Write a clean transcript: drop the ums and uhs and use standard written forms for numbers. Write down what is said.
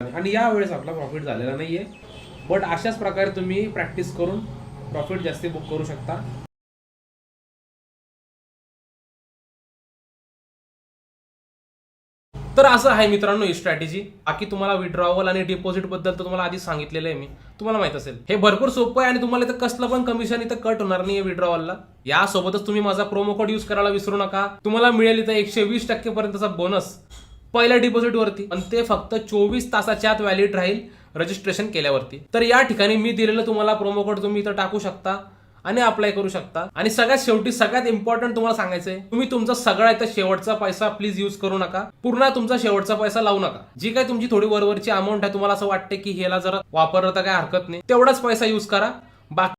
आणि यावेळेस आपला प्रॉफिट झालेला नाहीये. बट अशाच प्रकारे तुम्ही प्रॅक्टिस करून प्रॉफिट जास्ती बुक करू शकता. तर असं आहे मित्रांनो ही स्ट्रॅटेजी. बाकी तुम्हाला विड्रॉवल आणि डिपॉझिट बद्दल तर तुम्हाला आधी सांगितलेलं आहे मी, तुम्हाला माहित असेल. हे भरपूर सोपं आहे आणि तुम्हाला इथं कसलं पण कमिशन इथं कट होणार नाही विड्रॉवलला. यासोबतच तुम्ही माझा प्रोमो कोड यूज करायला विसरू नका. तुम्हाला मिळेल इथं 120% पर्यंतचा बोनस पहिल्या डिपॉझिट वरती, आणि ते फक्त 24 तासाच्या आत व्हॅलिड राहील रजिस्ट्रेशन केल्यावरती. तर या ठिकाणी मी दिलेलं तुम्हाला प्रोमो कोड तुम्ही इथं टाकू शकता आणि अप्लाय करू शकता. आणि सगळ्यात शेवटी सगळ्यात इम्पॉर्टंट तुम्हाला सांगायचंय, तुम्ही तुमचा सगळा इथं शेवटचा पैसा प्लीज यूज करू नका. पूर्ण तुमचा शेवटचा पैसा लावू नका. जी काय तुमची थोडी वरवरची अमाऊंट आहे, तुम्हाला असं वाटते की ह्याला जरा वापरलं तर काय हरकत नाही, तेवढाच पैसा यूज करा. बाकी